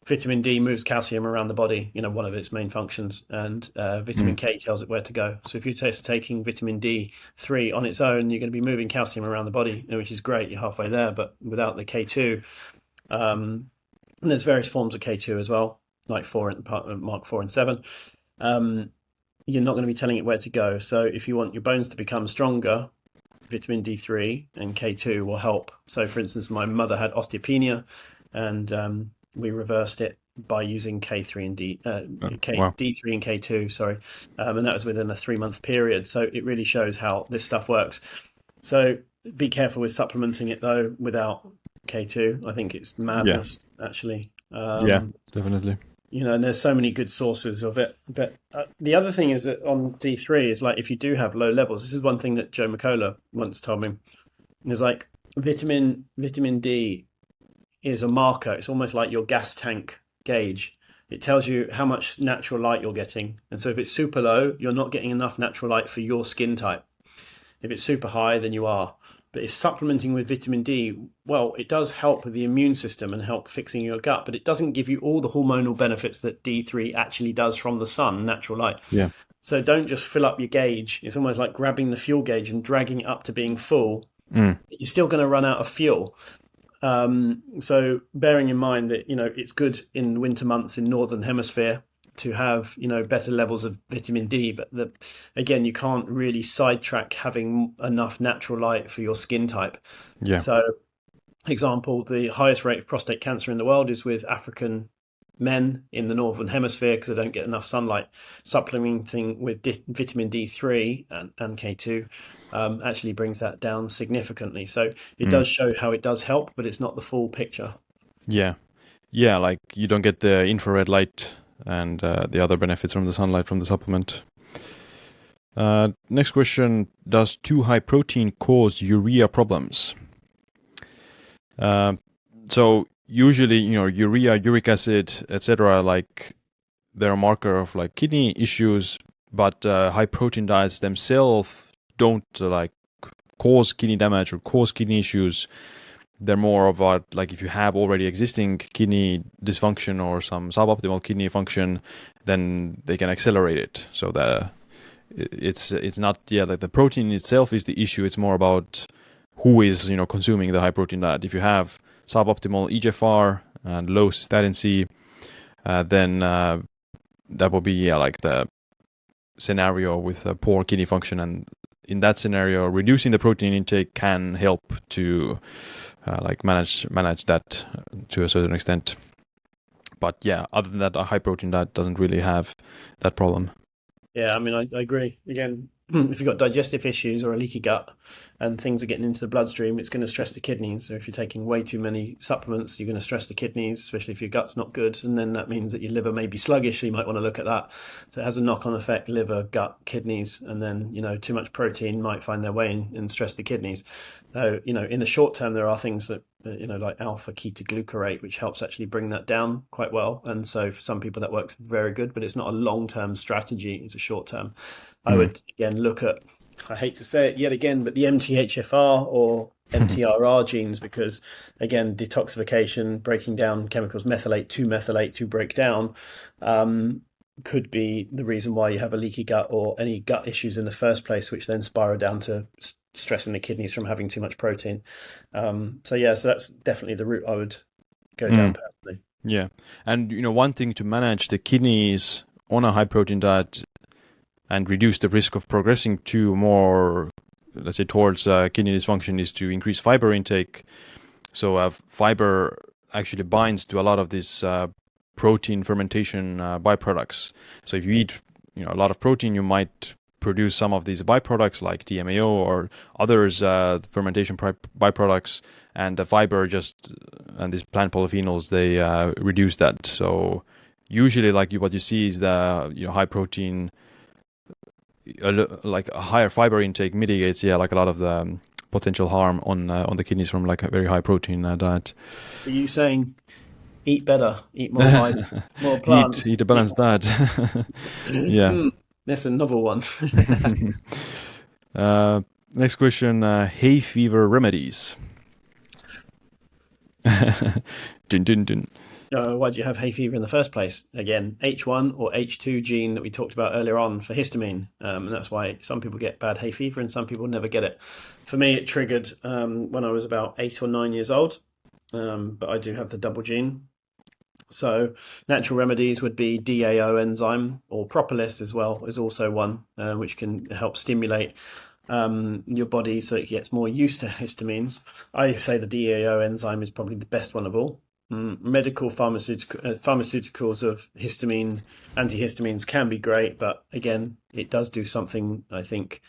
Vitamin D moves calcium around the body, one of its main functions, and vitamin K tells it where to go. So if you're just taking vitamin D3 on its own, you're going to be moving calcium around the body, which is great. You're halfway there, but without the K2, and there's various forms of K2 as well, like Mark 4 and 7. You're not going to be telling it where to go. So if you want your bones to become stronger, vitamin D3 and K2 will help. So for instance, my mother had osteopenia, and we reversed it by using K3 and D3 and K2, sorry. And that was within a 3-month period. So it really shows how this stuff works. So be careful with supplementing it though without K2. I think it's madness, actually. Definitely. And there's so many good sources of it. But the other thing is that on D3 is like, if you do have low levels, this is one thing that Joe McCullough once told me, is like vitamin D is a marker. It's almost like your gas tank gauge. It tells you how much natural light you're getting. And so if it's super low, you're not getting enough natural light for your skin type. If it's super high, then you are. But if supplementing with vitamin D, well, it does help with the immune system and help fixing your gut, but it doesn't give you all the hormonal benefits that D3 actually does from the sun, natural light. Yeah. So don't just fill up your gauge. It's almost like grabbing the fuel gauge and dragging it up to being full. You're still going to run out of fuel. So bearing in mind that, it's good in winter months in Northern Hemisphere to have, better levels of vitamin D, but again, you can't really sidetrack having enough natural light for your skin type. Yeah. So, example, the highest rate of prostate cancer in the world is with African men in the Northern Hemisphere because they don't get enough sunlight. Supplementing with vitamin D3 and K2 actually brings that down significantly. So it does show how it does help, but it's not the full picture. Yeah, like you don't get the infrared light and the other benefits from the sunlight from the supplement. Next question: does too high protein cause urea problems? So usually, urea, uric acid, etc., like they're a marker of like kidney issues, but high protein diets themselves don't like cause kidney damage or cause kidney issues. they're more about like if you have already existing kidney dysfunction or some suboptimal kidney function, then they can accelerate it. So it's not like the protein itself is the issue. It's more about who is consuming the high protein diet. If you have suboptimal EGFR and low cystatin C, then that will be like the scenario with poor kidney function, and in that scenario, reducing the protein intake can help to like manage that to a certain extent. But yeah, other than that, a high protein diet doesn't really have that problem. Yeah, I mean, I agree. Again, if you've got digestive issues or a leaky gut and things are getting into the bloodstream, it's going to stress the kidneys. So if you're taking way too many supplements, you're going to stress the kidneys, especially if your gut's not good. And then that means that your liver may be sluggish. So you might want to look at that. So it has a knock-on effect: liver, gut, kidneys, and then too much protein might find their way in and stress the kidneys. So in the short term, there are things that like alpha ketoglucarate, which helps actually bring that down quite well. And so for some people that works very good, but it's not a long-term strategy. It's a short-term. I would again look at, I hate to say it yet again, but the MTHFR or MTRR genes, because again, detoxification, breaking down chemicals, methylate to break down, could be the reason why you have a leaky gut or any gut issues in the first place, which then spiral down to stressing the kidneys from having too much protein. So that's definitely the route I would go down personally. Yeah, and one thing to manage the kidneys on a high protein diet and reduce the risk of progressing to more, let's say, towards kidney dysfunction is to increase fiber intake. So fiber actually binds to a lot of these protein fermentation byproducts. So if you eat a lot of protein, you might produce some of these byproducts like TMAO or others fermentation byproducts, and the fiber and these plant polyphenols, they reduce that. So usually what you see is the high protein, like a higher fiber intake mitigates like a lot of the potential harm on the kidneys from like a very high protein diet. Are you saying eat better, eat more fiber, more plants, eat a balanced diet? Yeah. That's a novel one. Next question: Hayfever remedies. Dun, dun, dun. Why do you have hay fever in the first place? Again, H1 or H2 gene that we talked about earlier on for histamine. And that's why some people get bad hay fever and some people never get it. For me, it triggered when I was about 8 or 9 years old. But I do have the double gene. So natural remedies would be DAO enzyme, or propolis as well is also one, which can help stimulate your body so it gets more used to histamines. I say the DAO enzyme is probably the best one of all. Medical pharmaceuticals of antihistamines can be great, but again, it does do something, I think,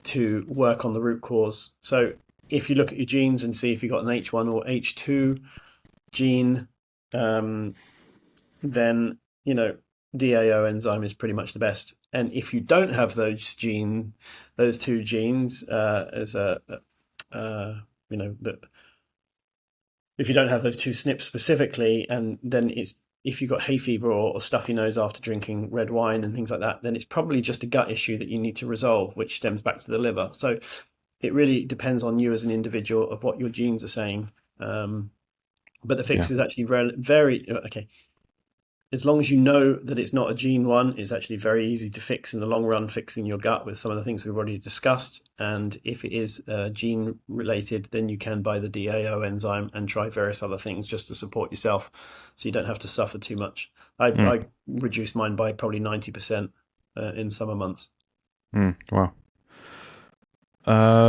to work on the root cause. So if you look at your genes and see if you've got an H1 or H2 gene, then DAO enzyme is pretty much the best. And if you don't have those two genes, if you don't have those two SNPs specifically, and then if you've got hay fever or stuffy nose after drinking red wine and things like that, then it's probably just a gut issue that you need to resolve, which stems back to the liver. So it really depends on you as an individual of what your genes are saying. But the fix is actually very okay. As long as you know that it's not a gene one, it's actually very easy to fix in the long run, fixing your gut with some of the things we've already discussed. And if it is gene related, then you can buy the DAO enzyme and try various other things just to support yourself so you don't have to suffer too much. I reduced mine by probably 90% in summer months. Wow.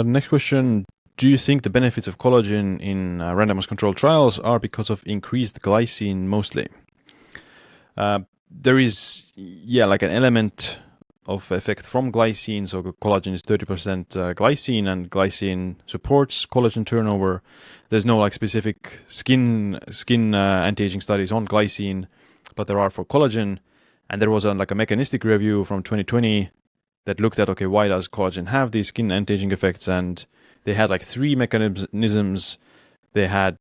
Next question. Do you think the benefits of collagen in randomized controlled trials are because of increased glycine mostly? There is, like an element of effect from glycine. So collagen is 30% glycine, and glycine supports collagen turnover. There's no like specific skin anti-aging studies on glycine, but there are for collagen. And there was a mechanistic review from 2020 that looked at, okay, why does collagen have these skin anti-aging effects? And they had like 3 mechanisms. They had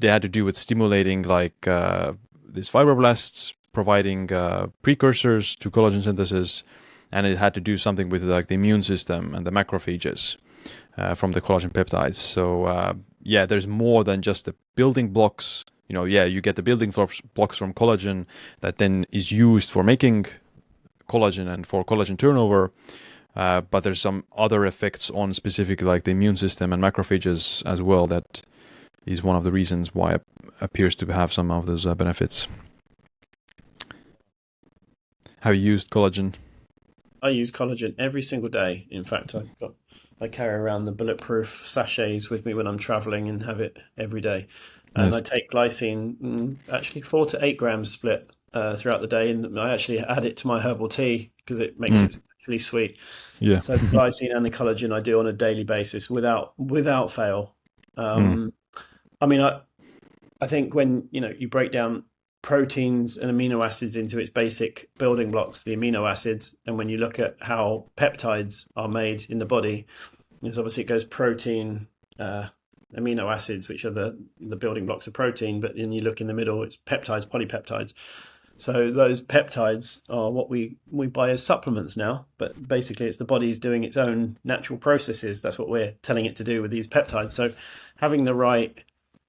to do with stimulating these fibroblasts, providing precursors to collagen synthesis, and it had to do something with like the immune system and the macrophages from the collagen peptides. So yeah, there's more than just the building blocks. Yeah, you get the building blocks from collagen that then is used for making collagen and for collagen turnover. But there's some other effects on specific like the immune system and macrophages as well that is one of the reasons why it appears to have some of those benefits. Have you used collagen? I use collagen every single day. In fact, I carry around the bulletproof sachets with me when I'm traveling and have it every day. And I Nice. take glycine, actually 4 to 8 grams split throughout the day, and I actually add it to my herbal tea because it makes Mm, it really sweet. yeah. So the glycine and the collagen I do on a daily basis without fail. Mm, Um, I mean, I think when you break down proteins and amino acids into its basic building blocks, the amino acids, and when you look at how peptides are made in the body, because obviously it goes protein, amino acids, which are the building blocks of protein, but then you look in the middle, it's peptides, polypeptides. So those peptides are what we buy as supplements now, but basically it's the body's doing its own natural processes. That's what we're telling it to do with these peptides. So having the right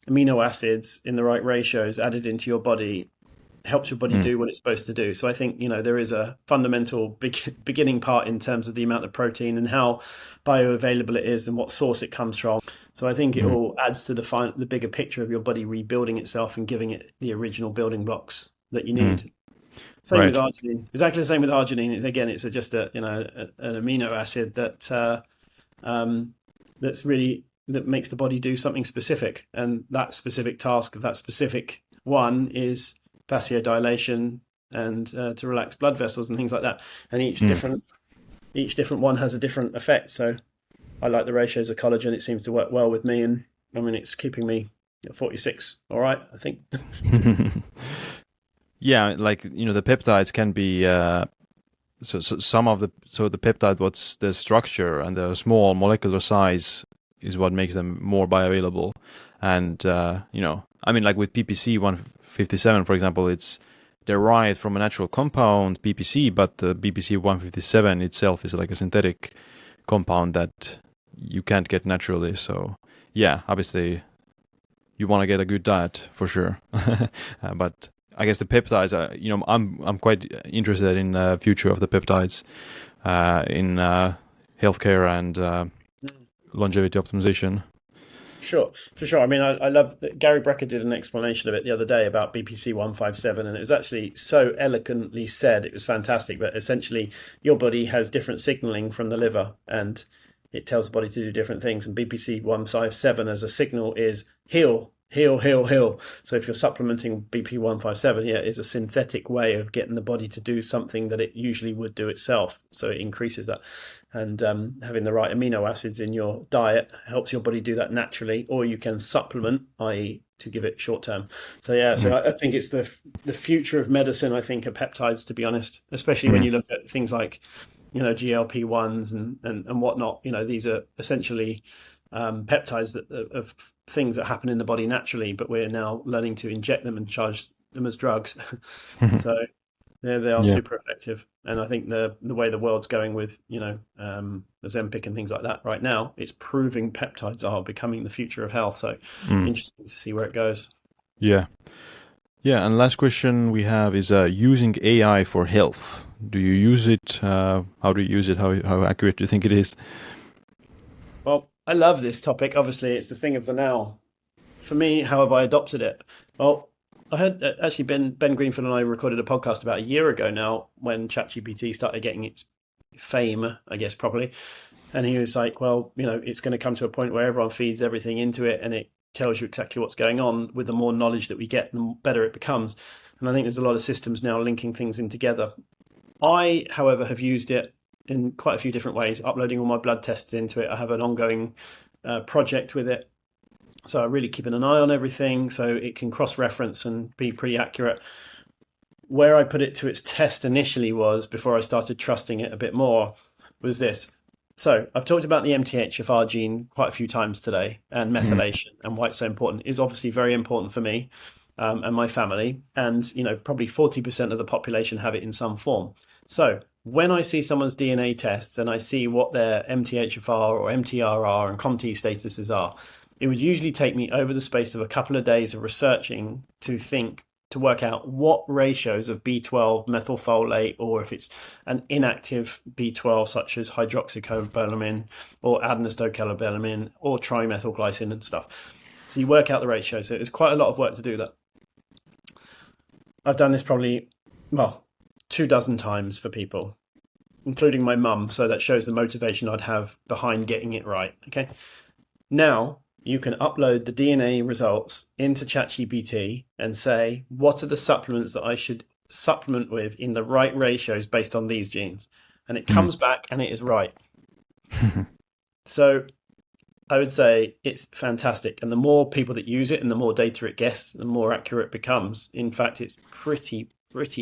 amino acids in the right ratios added into your body helps your body mm, do what it's supposed to do. So I think there is a fundamental beginning part in terms of the amount of protein and how bioavailable it is and what source it comes from. So I think it mm, all adds to the bigger picture of your body rebuilding itself and giving it the original building blocks that you mm. need. Same with Right. arginine. Exactly the same with arginine. Again, it's just an amino acid um, that makes the body do something specific, and that specific task of that specific one is vasodilation and to relax blood vessels and things like that. And Mm. each different one has a different effect. So I like the ratios of collagen. It seems to work well with me, and I mean it's keeping me at 46. All right, I think. Yeah, like the peptides can be so some of the peptide, what's the structure and the small molecular size is what makes them more bioavailable. And I mean, like with PPC 157, for example, it's derived from a natural compound PPC, but the PPC 157 itself is like a synthetic compound that you can't get naturally. So yeah, obviously you want to get a good diet for sure. But I guess the peptides are, I'm quite interested in the future of the peptides in healthcare and longevity optimization. Sure, for sure. I mean, I love that Gary Brecker did an explanation of it the other day about BPC 157, and it was actually so eloquently said. It was fantastic. But essentially, your body has different signaling from the liver, and it tells the body to do different things. And BPC 157 as a signal is heal, heal, heal, heal. So if you're supplementing BP 157, yeah, it's a synthetic way of getting the body to do something that it usually would do itself. So it increases that. And having the right amino acids in your diet helps your body do that naturally, or you can supplement, i.e., to give it short term. So yeah, Mm, so I think it's the future of medicine. I think are peptides, to be honest, especially when mm, you look at things like GLP-1s and whatnot. These are essentially peptides of things that happen in the body naturally, but we're now learning to inject them and charge them as drugs. So they are yeah. super effective, and I think the way the world's going with Ozempic and things like that right now, it's proving peptides are becoming the future of health. So Mm, interesting to see where it goes. yeah. Yeah. And last question we have is using AI for health. Do you use it? How do you use it? How accurate do you think it is? Well, I love this topic. Obviously, it's the thing of the now. For me, how have I adopted it? Well, I heard actually Ben Greenfield and I recorded a podcast about a year ago now when ChatGPT started getting its fame, I guess properly. And he was like, well, it's going to come to a point where everyone feeds everything into it and it tells you exactly what's going on. With the more knowledge that we get, the better it becomes. And I think there's a lot of systems now linking things in together. I, however, have used it in quite a few different ways, uploading all my blood tests into it. I have an ongoing project with it. So I'm really keeping an eye on everything so it can cross-reference and be pretty accurate. Where I put it to its test initially was, before I started trusting it a bit more, was this. So I've talked about the MTHFR gene quite a few times today, and Mm, methylation and why it's so important is obviously very important for me and my family. And probably 40% of the population have it in some form. So when I see someone's DNA tests and I see what their MTHFR or MTRR and COMT statuses are, it would usually take me over the space of a couple of days of researching to work out what ratios of B12 methylfolate, or if it's an inactive B12 such as hydroxycobalamin or adenosine or trimethylglycine and stuff. So you work out the ratio. So it's quite a lot of work to do that. I've done this probably, 24 times for people, including my mum. So that shows the motivation I'd have behind getting it right. Okay. Now you can upload the DNA results into ChatGPT and say, what are the supplements that I should supplement with in the right ratios based on these genes? And it comes back and it is right. So I would say it's fantastic. And the more people that use it and the more data it gets, the more accurate it becomes. In fact, it's pretty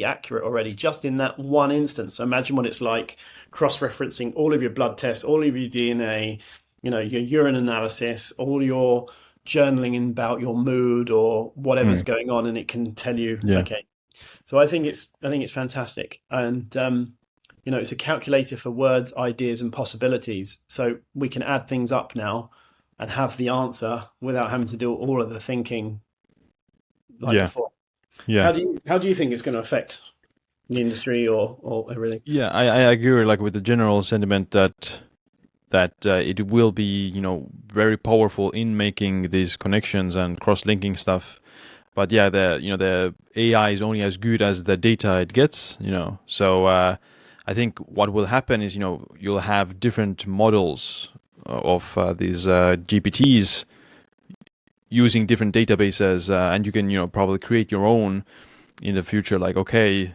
accurate already, just in that one instance. So imagine what it's like cross-referencing all of your blood tests, all of your DNA, your urine analysis, all your journaling about your mood or whatever's going on, and it can tell you, okay. So I think it's fantastic. And it's a calculator for words, ideas, and possibilities. So we can add things up now and have the answer without having to do all of the thinking like before. Yeah. How do you think it's going to affect the industry or everything? Yeah, I agree, like, with the general sentiment that it will be, very powerful in making these connections and cross-linking stuff. But yeah, the AI is only as good as the data it gets, So I think what will happen is, you'll have different models of these GPTs using different databases, and you can, probably create your own in the future. Like, okay,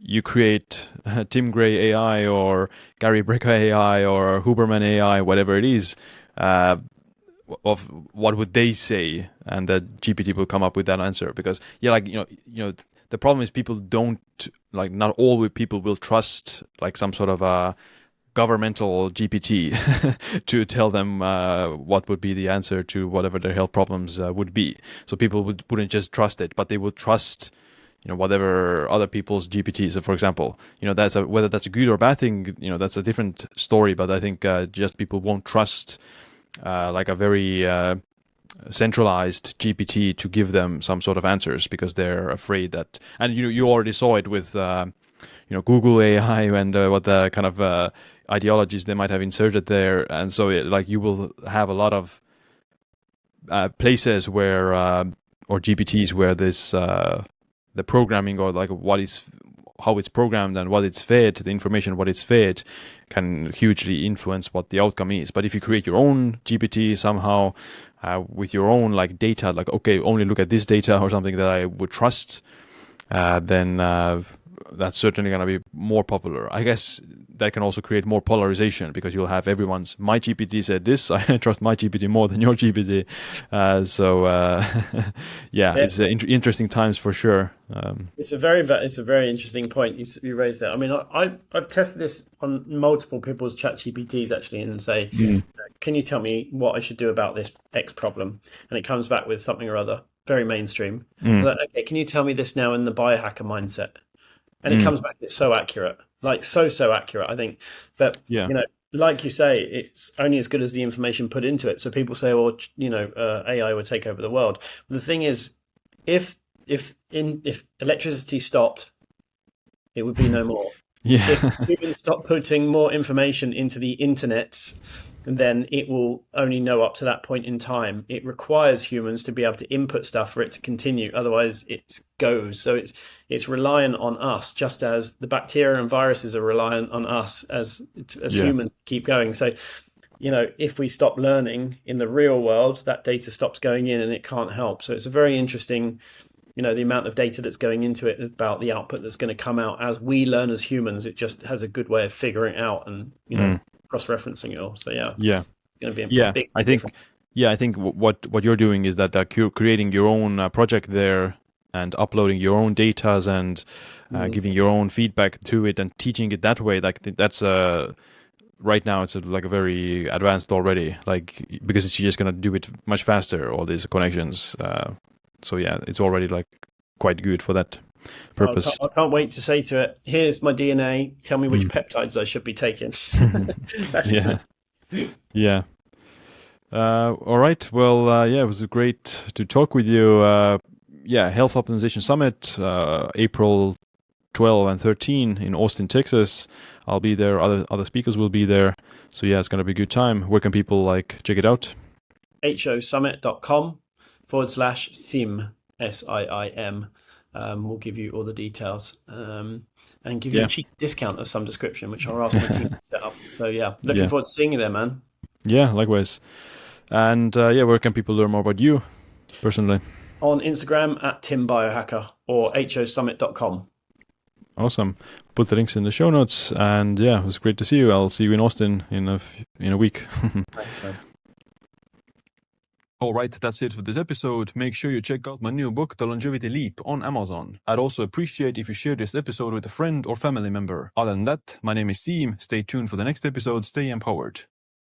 you create Tim Gray AI or Gary Brecka AI or Huberman AI, whatever it is, of what would they say, and the GPT will come up with that answer. Because the problem is people don't, like, not all people will trust like some sort of a governmental GPT to tell them what would be the answer to whatever their health problems would be. So people wouldn't just trust it, but they would trust whatever other people's GPTs. So for example, whether that's a good or bad thing, that's a different story. But I think just people won't trust like a very centralized GPT to give them some sort of answers, because they're afraid that, and you already saw it with Google AI and what the kind of ideologies they might have inserted there. And so you will have a lot of places where or GPTs where this the programming, or like how it's programmed and what it's fed, the information what it's fed, can hugely influence what the outcome is. But if you create your own GPT somehow with your own like data, like, okay, only look at this data or something that I would trust, then that's certainly going to be more popular. I guess that can also create more polarization, because you'll have my GPT said this, I trust my GPT more than your GPT. It's interesting times for sure. It's a very interesting point you raised there. I mean, I've tested this on multiple people's ChatGPTs actually, and say, can you tell me what I should do about this X problem? And it comes back with something or other, very mainstream. Like, okay, can you tell me this now in the biohacker mindset? And it comes back, it's so accurate, like so accurate, I think. But like you say, it's only as good as the information put into it. So people say, well, AI would take over the world. But the thing is, if electricity stopped, it would be no more. If humans stop putting more information into the internet, then it will only know up to that point in time. It requires humans to be able to input stuff for it to continue. Otherwise, it goes. So it's reliant on us, just as the bacteria and viruses are reliant on us as humans keep going. So, if we stop learning in the real world, that data stops going in and it can't help. So it's a very interesting, the amount of data that's going into it, about the output that's going to come out as we learn as humans. It just has a good way of figuring it out and, cross-referencing it all. So it's going to be a big difference. I think what you're doing is that creating your own project there and uploading your own data and giving your own feedback to it and teaching it that way. Like that's right now it's like a very advanced already. Like because it's just gonna do it much faster. All these connections. So it's already like quite good for that. purpose. I can't wait to say to it, here's my DNA, tell me which peptides I should be taking. That's Yeah. Yeah. All right. Well, yeah, it was great to talk with you. Yeah, Health Optimization Summit, April 12 and 13 in Austin, Texas. I'll be there. Other speakers will be there. So yeah, it's gonna be a good time. Where can people check it out? hosummit.com/Siim, Siim. We'll give you all the details and give you a cheap discount of some description, which I'll ask my team to set up. So yeah, looking forward to seeing you there, man. Yeah, likewise. And yeah, where can people learn more about you personally? On Instagram @TimBiohacker or hosummit.com. Awesome. Put the links in the show notes. And yeah, it was great to see you. I'll see you in Austin in a week. Thanks, man. All right, that's it for this episode. Make sure you check out my new book, The Longevity Leap, on Amazon. I'd also appreciate if you share this episode with a friend or family member. Other than that, my name is Siim. Stay tuned for the next episode. Stay empowered.